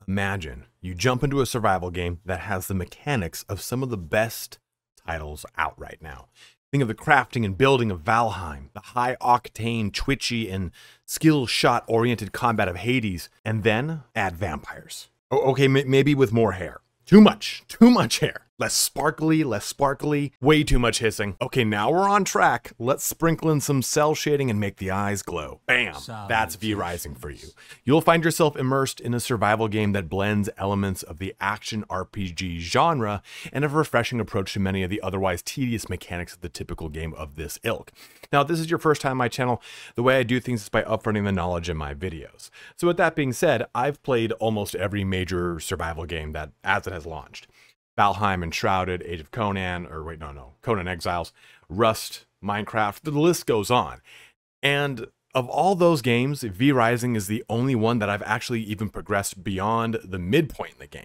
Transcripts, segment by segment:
Imagine you jump into a survival game that has the mechanics of some of the best titles out right now. Think of the crafting and building of Valheim, the high-octane, twitchy, and skill-shot-oriented combat of Hades, and then add vampires. Okay, maybe with more hair. Too much hair. Less sparkly, way too much hissing. Okay, now we're on track. Let's sprinkle in some cell shading and make the eyes glow. Bam, that's V-Rising for you. You'll find yourself immersed in a survival game that blends elements of the action RPG genre and a refreshing approach to many of the otherwise tedious mechanics of the typical game of this ilk. Now, if this is your first time on my channel, the way I do things is by upfronting the knowledge in my videos. So with that being said, I've played almost every major survival game that as it has launched. Valheim, Enshrouded, Age of Conan, or wait, no, Conan Exiles, Rust, Minecraft, the list goes on. And of all those games, V-Rising is the only one that I've actually even progressed beyond the midpoint in the game.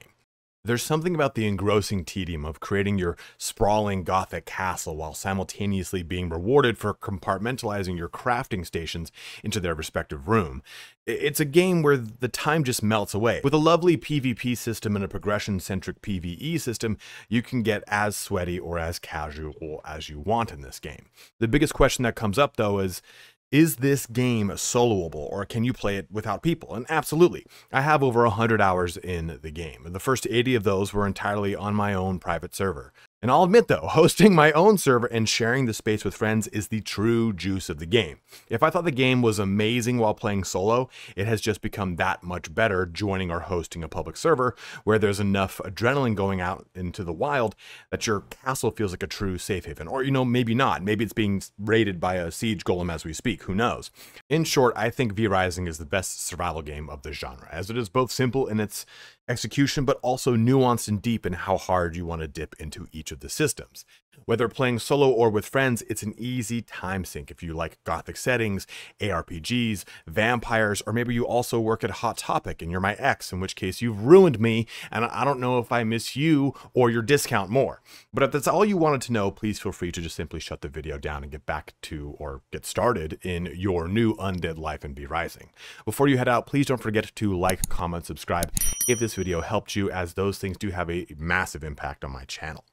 There's something about the engrossing tedium of creating your sprawling gothic castle while simultaneously being rewarded for compartmentalizing your crafting stations into their respective room. It's a game where the time just melts away. With a lovely PvP system and a progression-centric PvE system, you can get as sweaty or as casual as you want in this game. The biggest question that comes up, though, is this game soloable, or can you play it without people? And absolutely. I have over 100 hours in the game. The first 80 of those were entirely on my own private server. And I'll admit though, hosting my own server and sharing the space with friends is the true juice of the game. If I thought the game was amazing while playing solo, it has just become that much better joining or hosting a public server where there's enough adrenaline going out into the wild that your castle feels like a true safe haven. Or, maybe not. Maybe it's being raided by a siege golem as we speak. Who knows? In short, I think V-Rising is the best survival game of the genre, as it is both simple in its execution, but also nuanced and deep in how hard you want to dip into each of the systems. Whether playing solo or with friends, it's an easy time sink if you like gothic settings, ARPGs, vampires, or maybe you also work at Hot Topic and you're my ex, in which case you've ruined me, and I don't know if I miss you or your discount more. But if that's all you wanted to know, please feel free to just simply shut the video down and get back to, or get started in your new undead life in V-Rising. Before you head out, please don't forget to like, comment, subscribe if this video helped you, as those things do have a massive impact on my channel.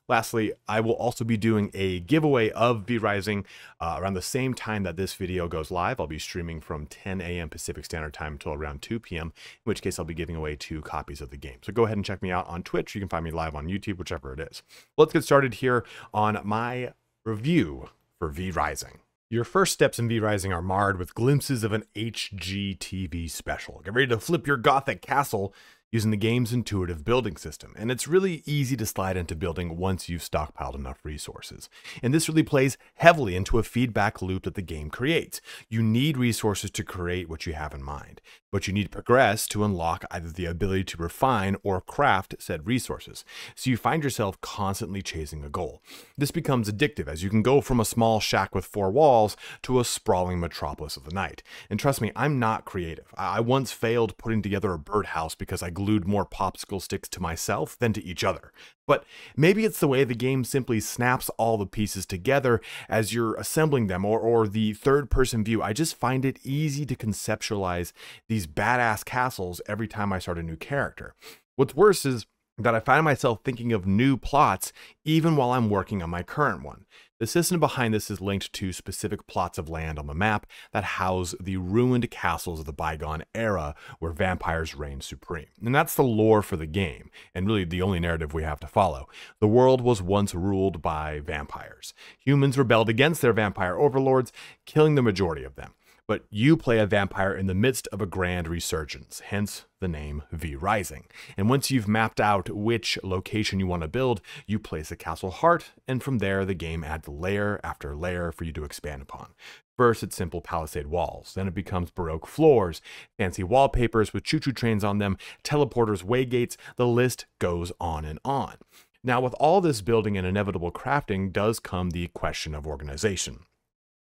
Lastly, I will also be doing a giveaway of V-Rising around the same time that this video goes live. I'll be streaming from 10 a.m. Pacific Standard Time until around 2 p.m., in which case I'll be giving away 2 copies of the game. So go ahead and check me out on Twitch. You can find me live on YouTube, whichever it is. Let's get started here on my review for V-Rising. Your first steps in V-Rising are marred with glimpses of an HGTV special. Get ready to flip your gothic castle using the game's intuitive building system, and it's really easy to slide into building once you've stockpiled enough resources. And this really plays heavily into a feedback loop that the game creates. You need resources to create what you have in mind, but you need to progress to unlock either the ability to refine or craft said resources. So you find yourself constantly chasing a goal. This becomes addictive as you can go from a small shack with 4 walls to a sprawling metropolis of the night. And trust me, I'm not creative. I once failed putting together a birdhouse because I glued more popsicle sticks to myself than to each other. But maybe it's the way the game simply snaps all the pieces together as you're assembling them, or the third-person view. I just find it easy to conceptualize these badass castles every time I start a new character. What's worse is that I find myself thinking of new plots even while I'm working on my current one. The system behind this is linked to specific plots of land on the map that house the ruined castles of the bygone era where vampires reign supreme. And that's the lore for the game, and really the only narrative we have to follow. The world was once ruled by vampires. Humans rebelled against their vampire overlords, killing the majority of them. But you play a vampire in the midst of a grand resurgence, hence the name V-Rising. And once you've mapped out which location you want to build, you place a castle heart, and from there the game adds layer after layer for you to expand upon. First, it's simple palisade walls, then it becomes Baroque floors, fancy wallpapers with choo-choo trains on them, teleporters, waygates, the list goes on and on. Now, with all this building and inevitable crafting does come the question of organization.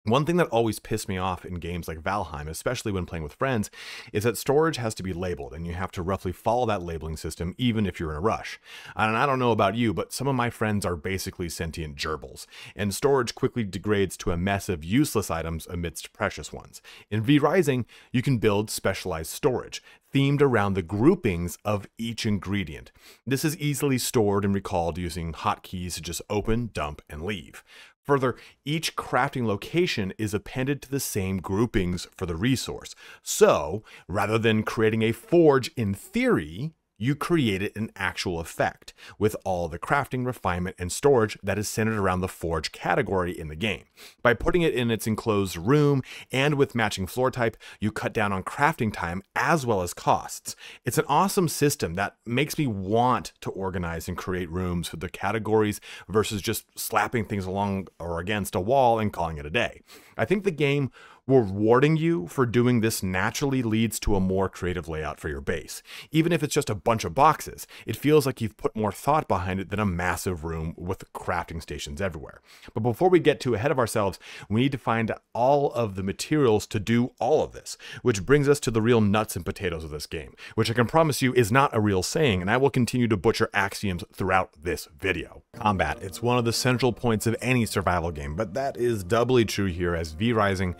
One thing that always pissed me off in games like Valheim, especially when playing with friends, is that storage has to be labeled, and you have to roughly follow that labeling system even if you're in a rush. And I don't know about you, but some of my friends are basically sentient gerbils, and storage quickly degrades to a mess of useless items amidst precious ones. In V-Rising, you can build specialized storage, themed around the groupings of each ingredient. This is easily stored and recalled using hotkeys to just open, dump, and leave. Further, each crafting location is appended to the same groupings for the resource. So, rather than creating a forge in theory, you created an actual effect with all the crafting, refinement, and storage that is centered around the forge category in the game. By putting it in its enclosed room and with matching floor type, you cut down on crafting time as well as costs. It's an awesome system that makes me want to organize and create rooms for the categories versus just slapping things along or against a wall and calling it a day. I think the game rewarding you for doing this naturally leads to a more creative layout for your base. Even if it's just a bunch of boxes, it feels like you've put more thought behind it than a massive room with crafting stations everywhere. But before we get too ahead of ourselves, we need to find all of the materials to do all of this, which brings us to the real nuts and potatoes of this game, which I can promise you is not a real saying, and I will continue to butcher axioms throughout this video. Combat. It's one of the central points of any survival game, but that is doubly true here as V-Rising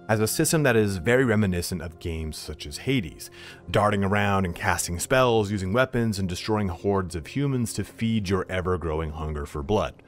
as a system that is very reminiscent of games such as Hades, darting around and casting spells, using weapons, and destroying hordes of humans to feed your ever-growing hunger for blood,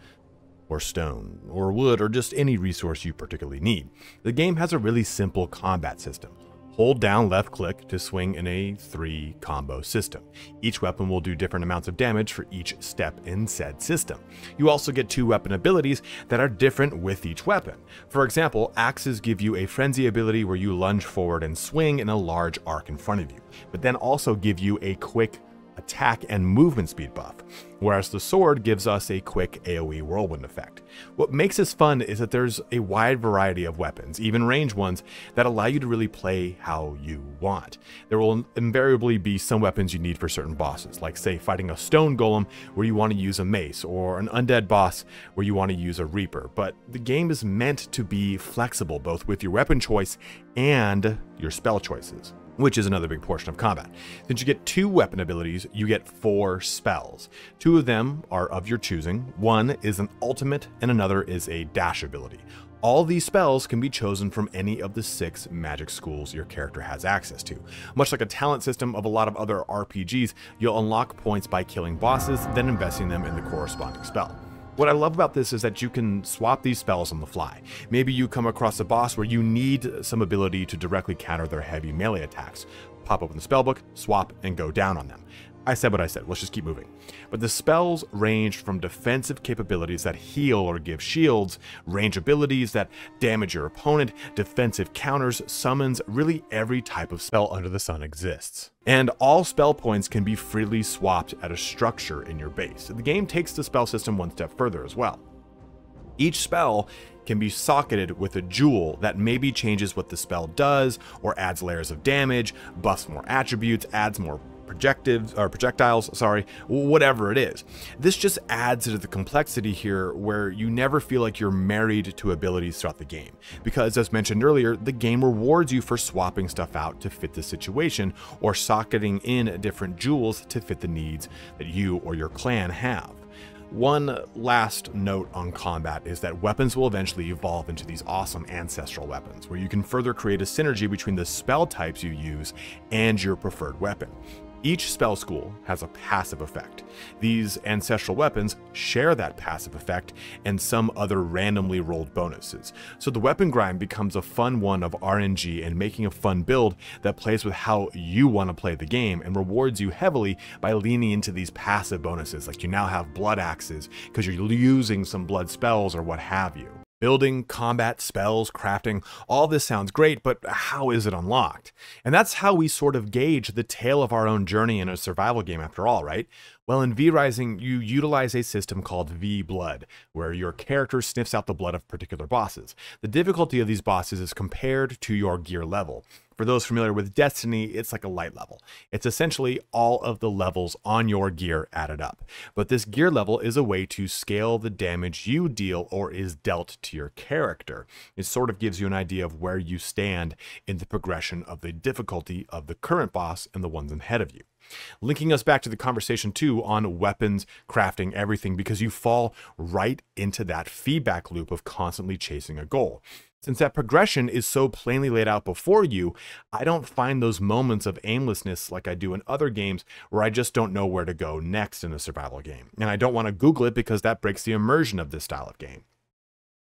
or stone, or wood, or just any resource you particularly need. The game has a really simple combat system. Hold down left click to swing in a 3 combo system. Each weapon will do different amounts of damage for each step in said system. You also get 2 weapon abilities that are different with each weapon. For example, axes give you a frenzy ability where you lunge forward and swing in a large arc in front of you, but then also give you a quick attack and movement speed buff, whereas the sword gives us a quick AoE whirlwind effect. What makes this fun is that there's a wide variety of weapons, even ranged ones, that allow you to really play how you want. There will invariably be some weapons you need for certain bosses, like say fighting a stone golem where you want to use a mace, or an undead boss where you want to use a reaper, but the game is meant to be flexible both with your weapon choice and your spell choices, which is another big portion of combat. Since you get 2 weapon abilities, you get 4 spells. 2 of them are of your choosing. One is an ultimate and another is a dash ability. All these spells can be chosen from any of the 6 magic schools your character has access to. Much like a talent system of a lot of other RPGs, you'll unlock points by killing bosses, then investing them in the corresponding spell. What I love about this is that you can swap these spells on the fly. Maybe you come across a boss where you need some ability to directly counter their heavy melee attacks. Pop open the spellbook, swap, and go down on them. I said what I said, let's just keep moving. But the spells range from defensive capabilities that heal or give shields, range abilities that damage your opponent, defensive counters, summons, really every type of spell under the sun exists. And all spell points can be freely swapped at a structure in your base. The game takes the spell system one step further as well. Each spell can be socketed with a jewel that maybe changes what the spell does, or adds layers of damage, buffs more attributes, adds more projectiles, whatever it is. This just adds to the complexity here where you never feel like you're married to abilities throughout the game. Because as mentioned earlier, the game rewards you for swapping stuff out to fit the situation or socketing in different jewels to fit the needs that you or your clan have. One last note on combat is that weapons will eventually evolve into these awesome ancestral weapons, where you can further create a synergy between the spell types you use and your preferred weapon. Each spell school has a passive effect. These ancestral weapons share that passive effect and some other randomly rolled bonuses. So the weapon grind becomes a fun one of RNG and making a fun build that plays with how you want to play the game and rewards you heavily by leaning into these passive bonuses, like you now have blood axes because you're using some blood spells or what have you. Building, combat, spells, crafting, all this sounds great, but how is it unlocked? And that's how we sort of gauge the tale of our own journey in a survival game after all, right? Well, in V Rising, you utilize a system called V Blood, where your character sniffs out the blood of particular bosses. The difficulty of these bosses is compared to your gear level. For those familiar with Destiny, it's like a light level. It's essentially all of the levels on your gear added up. But this gear level is a way to scale the damage you deal or is dealt to your character. It sort of gives you an idea of where you stand in the progression of the difficulty of the current boss and the ones ahead of you. Linking us back to the conversation too on weapons, crafting, everything, because you fall right into that feedback loop of constantly chasing a goal. Since that progression is so plainly laid out before you, I don't find those moments of aimlessness like I do in other games where I just don't know where to go next in a survival game. And I don't want to Google it because that breaks the immersion of this style of game.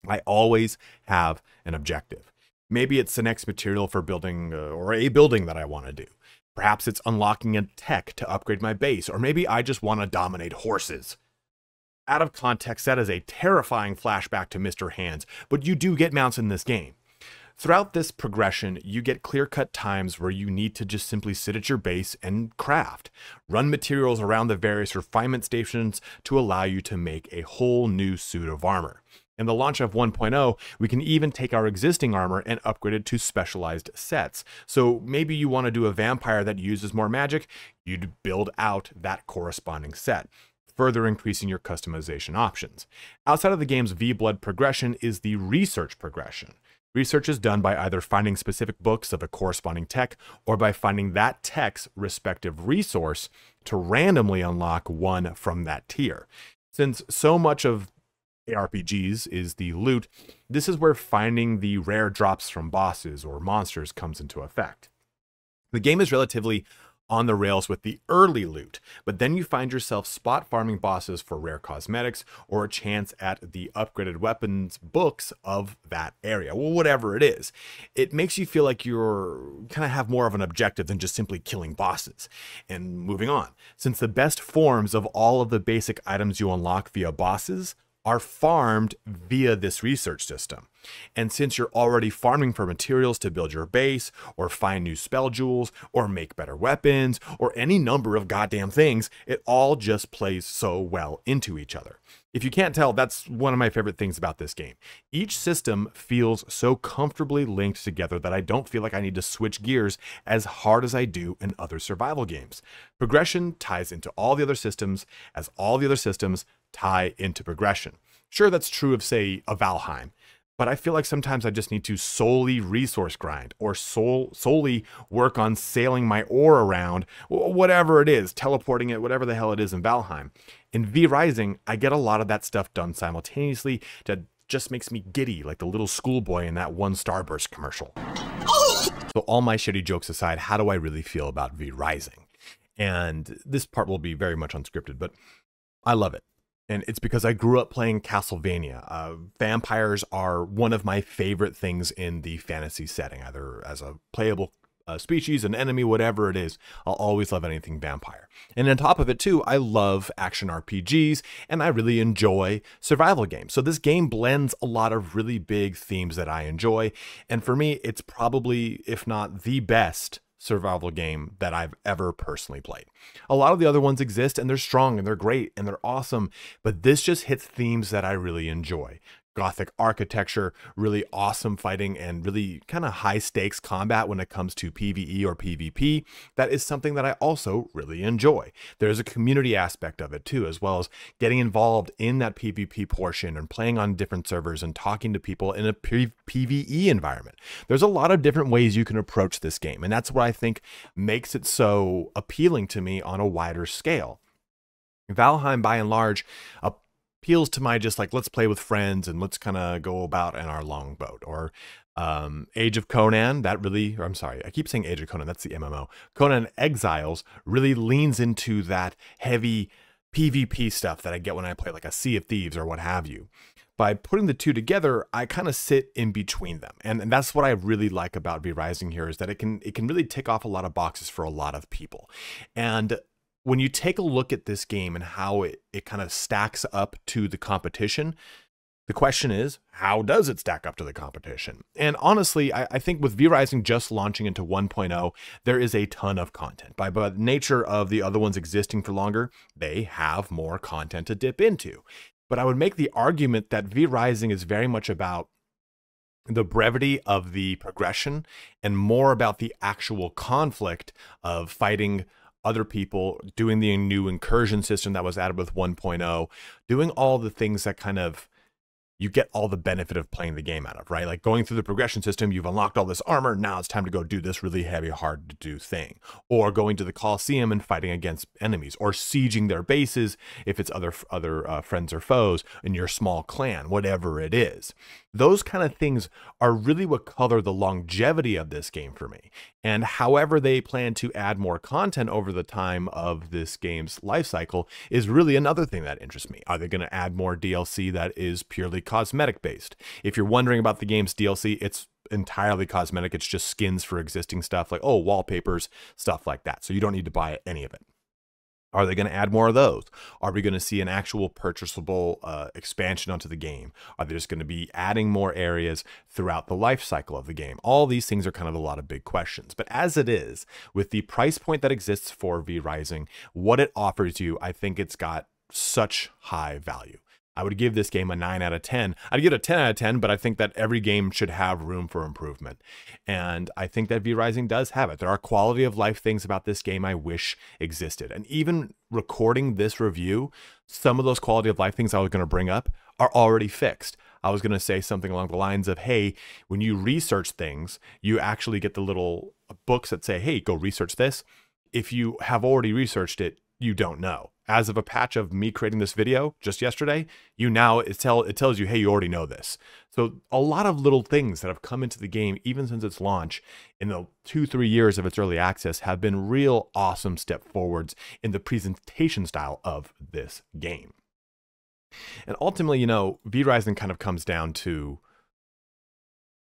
I always have an objective. Maybe it's the next material for building or a building that I want to do. Perhaps it's unlocking a tech to upgrade my base, or maybe I just want to dominate horses. Out of context, that is a terrifying flashback to Mr. Hands, but you do get mounts in this game. Throughout this progression, you get clear-cut times where you need to just simply sit at your base and craft. Run materials around the various refinement stations to allow you to make a whole new suit of armor. In the launch of 1.0, we can even take our existing armor and upgrade it to specialized sets. So maybe you want to do a vampire that uses more magic, you'd build out that corresponding set, further increasing your customization options. Outside of the game's V-Blood progression is the research progression. Research is done by either finding specific books of a corresponding tech or by finding that tech's respective resource to randomly unlock one from that tier. Since so much of ARPGs is the loot, this is where finding the rare drops from bosses or monsters comes into effect. The game is relatively on the rails with the early loot, but then you find yourself spot farming bosses for rare cosmetics or a chance at the upgraded weapons books of that area, well, whatever it is. It makes you feel like you're kind of have more of an objective than just simply killing bosses. And moving on, since the best forms of all of the basic items you unlock via bosses are farmed via this research system. And since you're already farming for materials to build your base, or find new spell jewels, or make better weapons, or any number of goddamn things, it all just plays so well into each other. If you can't tell, that's one of my favorite things about this game. Each system feels so comfortably linked together that I don't feel like I need to switch gears as hard as I do in other survival games. Progression ties into all the other systems as all the other systems tie into progression. Sure, that's true of, say, a Valheim, but I feel like sometimes I just need to solely resource grind or solely work on sailing my ore around, whatever it is, teleporting it, whatever the hell it is in Valheim. In V Rising, I get a lot of that stuff done simultaneously that just makes me giddy like the little schoolboy in that one Starburst commercial. So all my shitty jokes aside, how do I really feel about V Rising? And this part will be very much unscripted, but I love it. And it's because I grew up playing Castlevania. Vampires are one of my favorite things in the fantasy setting, either as a playable species, an enemy, whatever it is. I'll always love anything vampire. And on top of it too, I love action RPGs and I really enjoy survival games. So this game blends a lot of really big themes that I enjoy. And for me, it's probably, if not the best survival game that I've ever personally played. A lot of the other ones exist and they're strong and they're great and they're awesome, but this just hits themes that I really enjoy. Gothic architecture, really awesome fighting, and really kind of high stakes combat when it comes to PvE or PvP. That is something that I also really enjoy. There's a community aspect of it too, as well as getting involved in that PvP portion and playing on different servers and talking to people in a PvE environment. There's a lot of different ways you can approach this game, and that's what I think makes it so appealing to me on a wider scale. Valheim, by and large, appeals to my just like, let's play with friends and let's kind of go about in our longboat. Or Age of Conan, that really, or I'm sorry, I keep saying Age of Conan, that's the MMO. Conan Exiles really leans into that heavy PvP stuff that I get when I play like a Sea of Thieves or what have you. By putting the two together, I kind of sit in between them. And that's what I really like about V Rising here, is that it can really tick off a lot of boxes for a lot of people. And when you take a look at this game and how it kind of stacks up to the competition, The question is, how does it stack up to the competition? And honestly, I think with V-Rising just launching into 1.0, there is a ton of content. By the nature of the other ones existing for longer, they have more content to dip into. But I would make the argument that V-Rising is very much about the brevity of the progression and more about the actual conflict of fighting other people, doing the new incursion system that was added with 1.0, doing all the things that kind of you get all the benefit of playing the game out of, right? Like going through the progression system, you've unlocked all this armor. Now it's time to go do this really heavy, hard to do thing. Or going to the Coliseum and fighting against enemies, or sieging their bases if it's other friends or foes in your small clan, whatever it is. Those kind of things are really what color the longevity of this game for me. And however they plan to add more content over the time of this game's life cycle is really another thing that interests me. Are they going to add more DLC that is purely cosmetic based? If you're wondering about the game's DLC, it's entirely cosmetic. It's just skins for existing stuff like, oh, wallpapers, stuff like that. So you don't need to buy any of it. Are they going to add more of those? Are we going to see an actual purchasable expansion onto the game? Are they just going to be adding more areas throughout the life cycle of the game? All these things are kind of a lot of big questions. But as it is, with the price point that exists for V-Rising, what it offers you, I think it's got such high value. I would give this game a 9 out of 10. I'd give it a 10 out of 10, but I think that every game should have room for improvement. And I think that V-Rising does have it. There are quality of life things about this game I wish existed. And even recording this review, some of those quality of life things I was going to bring up are already fixed. I was going to say something along the lines of, hey, when you research things, you actually get the little books that say, hey, go research this. If you have already researched it, you don't know. As of a patch of me creating this video just yesterday, it tells you, hey, you already know this. So a lot of little things that have come into the game, even since its launch in the 2-3 years of its early access, have been real awesome step forwards in the presentation style of this game. And ultimately, you know, V-Rising kind of comes down to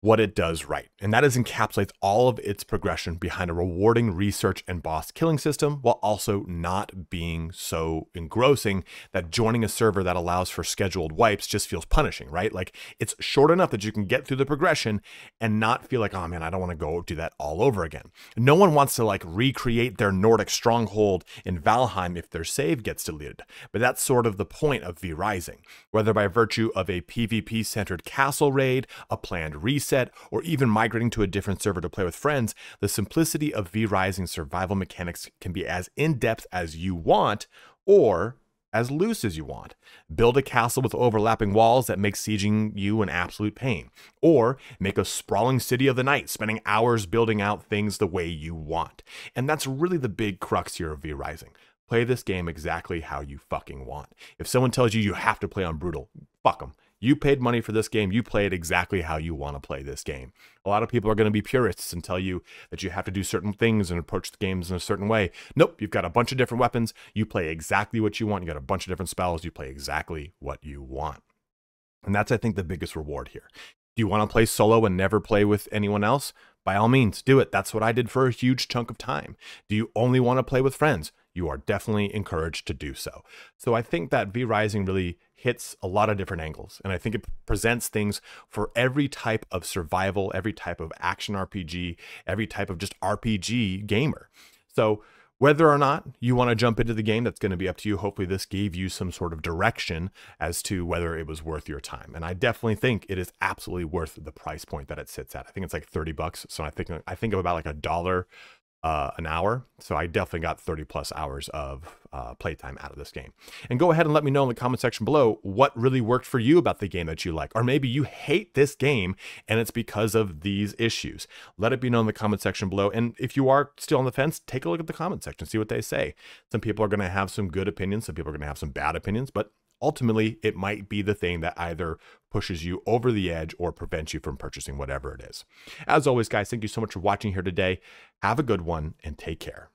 what it does right, and that is encapsulates all of its progression behind a rewarding research and boss killing system, while also not being so engrossing that joining a server that allows for scheduled wipes just feels punishing, right? Like, it's short enough that you can get through the progression and not feel like, oh man, I don't want to go do that all over again. No one wants to like recreate their Nordic stronghold in Valheim if their save gets deleted, but that's sort of the point of V-Rising, whether by virtue of a PvP-centered castle raid, a planned reset, or even migrating to a different server to play with friends. The simplicity of V-Rising survival mechanics can be as in-depth as you want, or as loose as you want. Build a castle with overlapping walls that make sieging you an absolute pain, or make a sprawling city of the night, spending hours building out things the way you want. And that's really the big crux here of V-Rising. Play this game exactly how you fucking want. If someone tells you you have to play on brutal, fuck them. You paid money for this game. You play it exactly how you want to play this game. A lot of people are going to be purists and tell you that you have to do certain things and approach the games in a certain way. Nope, you've got a bunch of different weapons. You play exactly what you want. You got a bunch of different spells. You play exactly what you want. And that's, I think, the biggest reward here. Do you want to play solo and never play with anyone else? By all means, do it. That's what I did for a huge chunk of time. Do you only want to play with friends? You are definitely encouraged to do so. So I think that V-Rising really hits a lot of different angles, and I think it presents things for every type of survival, every type of action RPG, every type of just RPG gamer. So whether or not you want to jump into the game, that's going to be up to you. Hopefully this gave you some sort of direction as to whether it was worth your time. And I definitely think it is absolutely worth the price point that it sits at. I think it's like $30. So I think of about like $1 an hour. So I definitely got 30 plus hours of playtime out of this game. And go ahead and let me know in the comment section below what really worked for you about the game that you like. Or maybe you hate this game and it's because of these issues. Let it be known in the comment section below. And if you are still on the fence, take a look at the comment section, see what they say. Some people are going to have some good opinions. Some people are going to have some bad opinions, but ultimately, it might be the thing that either pushes you over the edge or prevents you from purchasing whatever it is. As always, guys, thank you so much for watching here today. Have a good one and take care.